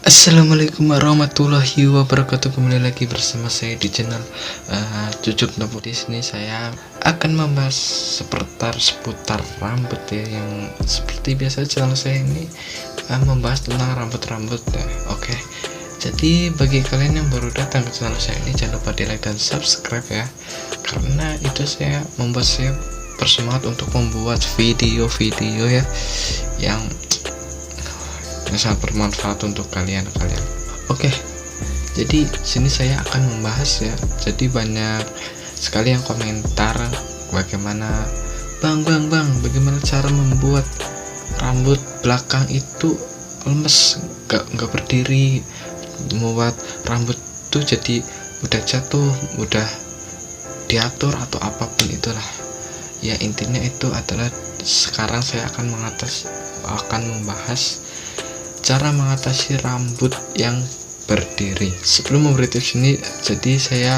Assalamualaikum warahmatullahi wabarakatuh. Kembali lagi bersama saya di channel Cucuk Nopo. Di sini saya akan membahas seputar rambut ya, yang seperti biasa channel saya ini membahas tentang rambut ya. Oke. Jadi bagi kalian yang baru datang ke channel saya ini, jangan lupa di like dan subscribe ya, karena itu membuat saya bersemangat untuk membuat video-video ya yang sangat bermanfaat untuk kalian. Oke, jadi sini saya akan membahas ya. Jadi banyak sekali yang komentar bagaimana bagaimana cara membuat rambut belakang itu lemes, nggak berdiri, membuat rambut tuh jadi mudah jatuh, mudah diatur atau apapun itulah ya. Intinya itu adalah sekarang saya akan membahas cara mengatasi rambut yang berdiri. Sebelum memberi tips ini, jadi saya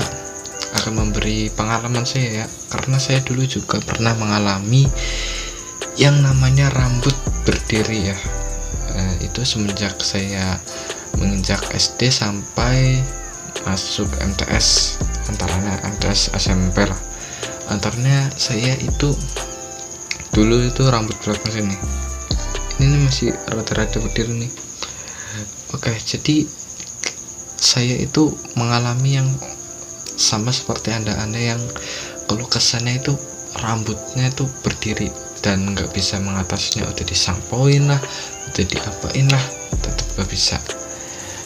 akan memberi pengalaman saya ya, karena saya dulu juga pernah mengalami yang namanya rambut berdiri ya. Itu semenjak saya menginjak SD sampai masuk MTS, antaranya MTS SMP lah. Antaranya saya itu dulu itu rambut belakang sini ini masih rada-rada berdiri nih. Oke, jadi saya itu mengalami yang sama seperti anda yang kalau kesannya itu rambutnya itu berdiri dan nggak bisa mengatasinya. Udah disampoin lah, udah diapain lah, tetap nggak bisa.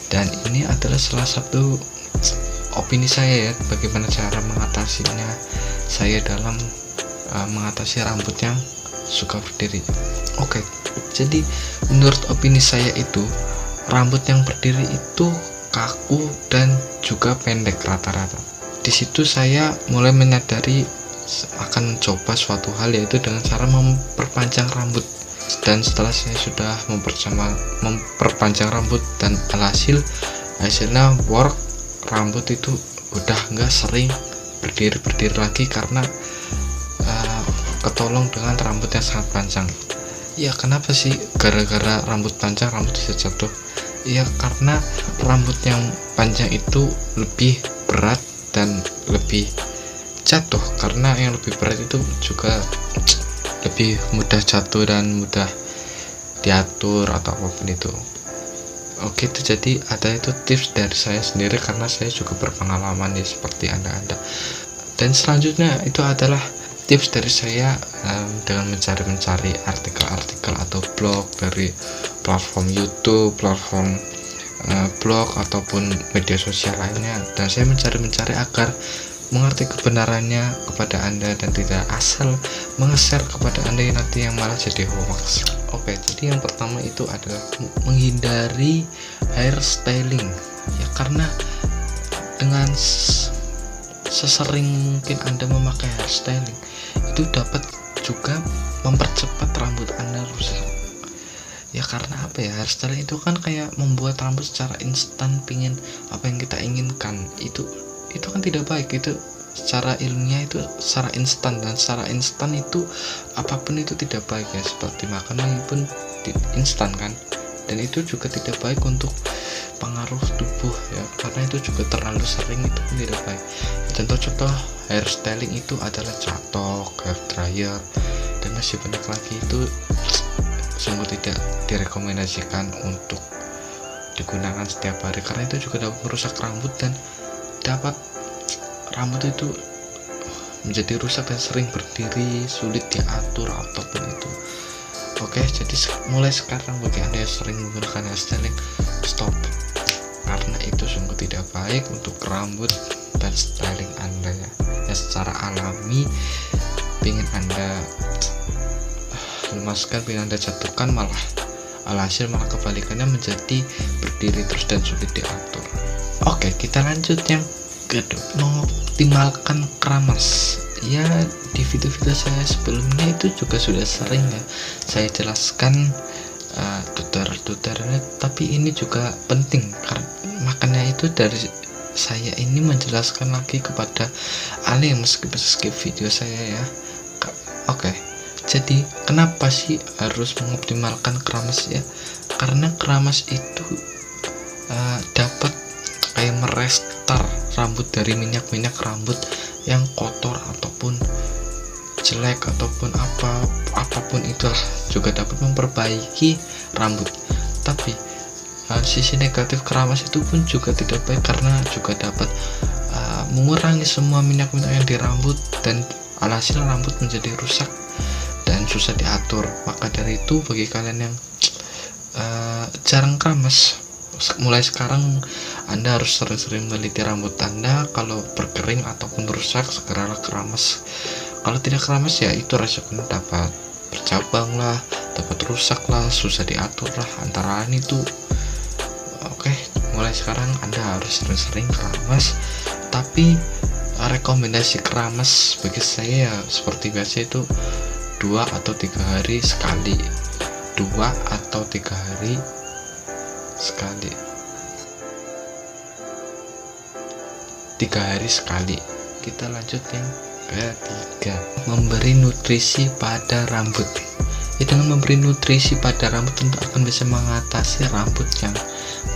Dan ini adalah salah satu opini saya ya, bagaimana cara mengatasinya saya dalam mengatasi rambut yang suka berdiri. Oke, jadi menurut opini saya itu rambut yang berdiri itu kaku dan juga pendek rata-rata. Di situ saya mulai menyadari akan mencoba suatu hal, yaitu dengan cara memperpanjang rambut. Dan setelah saya sudah memperpanjang rambut dan hasilnya rambut itu udah nggak sering berdiri lagi karena ketolong dengan rambut yang sangat panjang. Ya, kenapa sih gara-gara rambut panjang rambut bisa jatuh? Ya, karena rambut yang panjang itu lebih berat dan lebih jatuh, karena yang lebih berat itu juga lebih mudah jatuh dan mudah diatur atau apapun itu. Oke, itu jadi ada itu tips dari saya sendiri karena saya juga berpengalaman ya seperti anda. Dan selanjutnya itu adalah tips dari saya dengan mencari artikel-artikel atau blog dari platform YouTube, platform blog ataupun media sosial lainnya, dan saya mencari agar mengerti kebenarannya kepada anda dan tidak asal menge-share kepada anda yang nanti yang malah jadi hoax. Oke, jadi yang pertama itu adalah menghindari hairstyling ya, karena dengan sesering mungkin anda memakai hairstyling itu dapat juga mempercepat rambut anda rusak ya. Karena apa ya, hairstyling itu kan kayak membuat rambut secara instan, pingin apa yang kita inginkan, itu kan tidak baik. Itu secara ilmiah itu secara instan, dan secara instan itu apapun itu tidak baik ya, seperti makanan pun instan kan, dan itu juga tidak baik untuk pengaruh tubuh ya, karena itu juga terlalu sering itu pun tidak baik. Contoh-contoh hairstyling itu adalah catok, hair dryer, dan masih banyak lagi. Itu sungguh tidak direkomendasikan untuk digunakan setiap hari, karena itu juga dapat merusak rambut dan dapat rambut itu menjadi rusak dan sering berdiri, sulit diatur apapun itu. Oke, jadi mulai sekarang bagi anda yang sering menggunakan hairstyling, stop, karena itu sungguh tidak baik untuk rambut dan styling anda ya. Secara alami ingin anda lemaskan, ingin anda jatuhkan, malah alhasil malah kebalikannya menjadi berdiri terus dan sulit diatur. Oke, kita lanjut yang kedua, mengoptimalkan keramas ya. Di video-video saya sebelumnya itu juga sudah sering ya saya jelaskan tutorialnya, tapi ini juga penting karena makanya itu dari saya ini menjelaskan lagi kepada Ale yang skip video saya ya. Oke, jadi kenapa sih harus mengoptimalkan keramas ya? Karena keramas itu dapat kayak merestar rambut dari minyak rambut yang kotor ataupun jelek ataupun apapun itulah, juga dapat memperbaiki rambut. Tapi sisi negatif keramas itu pun juga tidak baik, karena juga dapat mengurangi semua minyak-minyak yang di rambut, dan alhasil rambut menjadi rusak dan susah diatur. Maka dari itu, bagi kalian yang jarang keramas, mulai sekarang Anda harus sering-sering meneliti rambut Anda. Kalau berkering ataupun rusak, segeralah keramas. Kalau tidak keramas, ya itu resikonya dapat bercabang lah, dapat rusak lah, susah diatur lah, antara lain itu. Oke, mulai sekarang Anda harus sering-sering keramas. Tapi rekomendasi keramas bagi saya ya seperti biasa, itu 2 atau 3 hari sekali. 2 atau 3 hari sekali. 3 hari sekali. Kita lanjut yang ketiga, memberi nutrisi pada rambut. Dengan memberi nutrisi pada rambut tentu akan bisa mengatasi rambut yang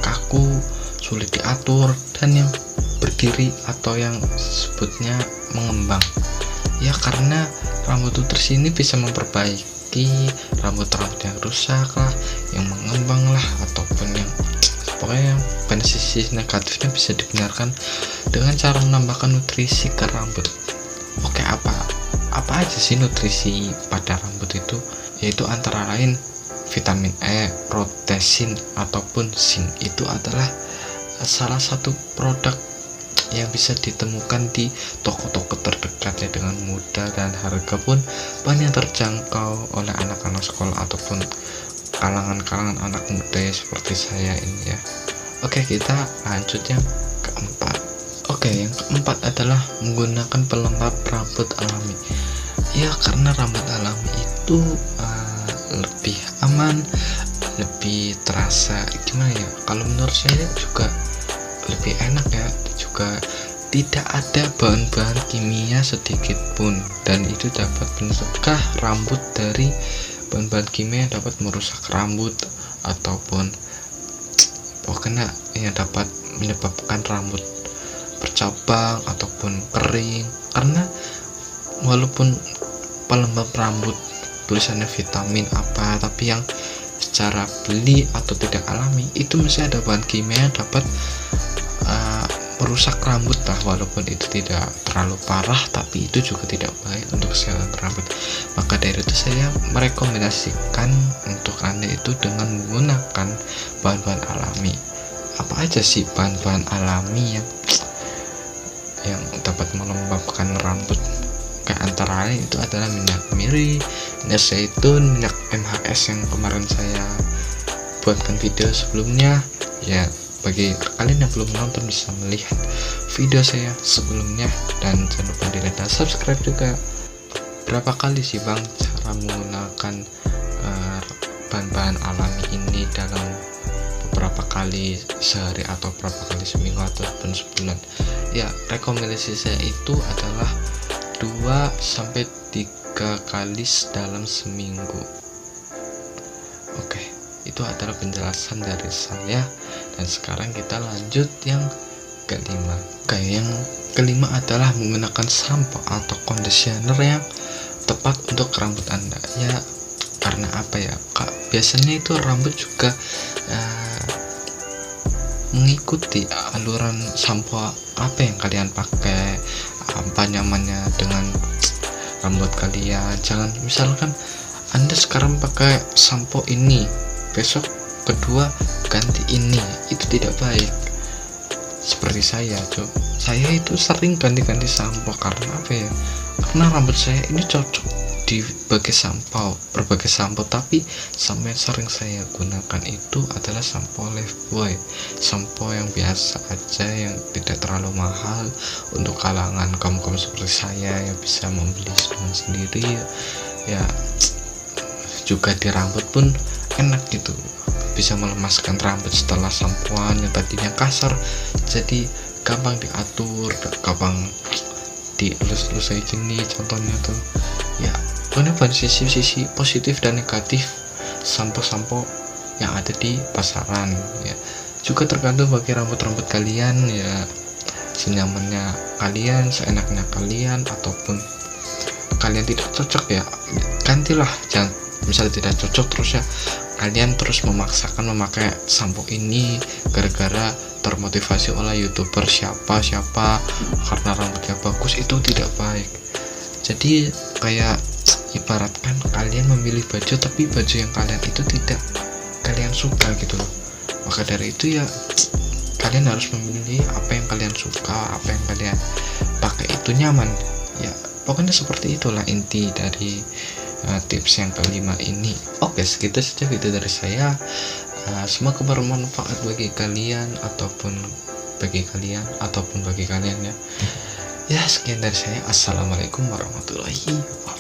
kaku, sulit diatur, dan yang berdiri atau yang sebutnya mengembang. Ya, karena rambut nutrisi ini bisa memperbaiki rambut-rambut yang rusak lah, yang mengembang lah, ataupun yang pokoknya yang pada sisi negatifnya bisa dibenarkan dengan cara menambahkan nutrisi ke rambut. Oke, apa aja sih nutrisi pada rambut itu? Yaitu antara lain vitamin E, protein ataupun zinc. Itu adalah salah satu produk yang bisa ditemukan di toko-toko terdekat ya dengan mudah, dan harga pun banyak terjangkau oleh anak-anak sekolah ataupun kalangan-kalangan anak muda ya, seperti saya ini ya. Oke, kita lanjut yang keempat. Yang keempat adalah menggunakan pelembab rambut alami. Ya, karena rambut alami itu lebih aman, lebih terasa gimana ya, kalau menurut saya juga lebih enak ya, juga tidak ada bahan-bahan kimia sedikit pun, dan itu dapat mencegah rambut dari bahan-bahan kimia yang dapat merusak rambut ataupun pokoknya yang dapat menyebabkan rambut bercabang ataupun kering. Karena walaupun pelembab rambut tulisannya vitamin apa, tapi yang secara beli atau tidak alami itu masih ada bahan kimia yang dapat merusak rambut lah, walaupun itu tidak terlalu parah, tapi itu juga tidak baik untuk kesehatan rambut. Maka dari itu saya merekomendasikan untuk Anda itu dengan menggunakan bahan-bahan alami. Apa aja sih bahan-bahan alami yang dapat melembabkan rambut? Kayak antara lain itu adalah minyak miri, minyak zaitun, minyak MHS yang kemarin saya buatkan video sebelumnya ya. Bagi kalian yang belum nonton bisa melihat video saya sebelumnya, dan jangan lupa di like dan subscribe juga. Berapa kali sih bang cara menggunakan bahan-bahan alami ini dalam beberapa kali sehari atau berapa kali seminggu ataupun sebulan? Ya, rekomendasi saya itu adalah 2-3 kali dalam seminggu. Oke, itu adalah penjelasan dari saya. Dan sekarang kita lanjut yang kelima. Yang kelima adalah menggunakan sampo atau conditioner yang tepat untuk rambut Anda. Ya, karena apa ya Kak? Biasanya itu rambut juga mengikuti aluran sampo apa yang kalian pakai, apa nyamannya dengan rambut kalian. Jangan misalkan Anda sekarang pakai sampo ini, besok kedua ganti ini, itu tidak baik. Seperti saya itu sering ganti-ganti sampo. Karena apa ya, karena rambut saya ini cocok di berbagai sampo, tapi sampai sering saya gunakan itu adalah sampo Lifebuoy, sampo yang biasa aja, yang tidak terlalu mahal untuk kalangan kaum seperti saya yang bisa membeli dengan sendiri ya. Juga di rambut pun enak gitu, bisa melemaskan rambut setelah sampoan yang tadinya kasar jadi gampang diatur, gampang dielus-elus kayak gini contohnya tuh ya. Ini banyak sisi positif dan negatif sampo-sampo yang ada di pasaran ya. juga tergantung bagi rambut kalian ya, senyamannya kalian, seenaknya kalian, ataupun kalian tidak cocok ya gantilah. Jangan misalnya tidak cocok terus ya kalian terus memaksakan memakai sampo ini gara-gara termotivasi oleh youtuber siapa karena rambutnya bagus, itu tidak baik. Jadi kayak ibaratkan kalian memilih baju tapi baju yang kalian itu tidak kalian suka gitu loh. Maka dari itu ya kalian harus memilih apa yang kalian suka, apa yang kalian pakai itu nyaman ya. Pokoknya seperti itulah inti dari tips yang kelima ini. Oke, segitu saja video dari saya. Semoga bermanfaat bagi kalian ataupun bagi kalian ya. Ya, sekian dari saya. Assalamualaikum warahmatullahi wabarakatuh.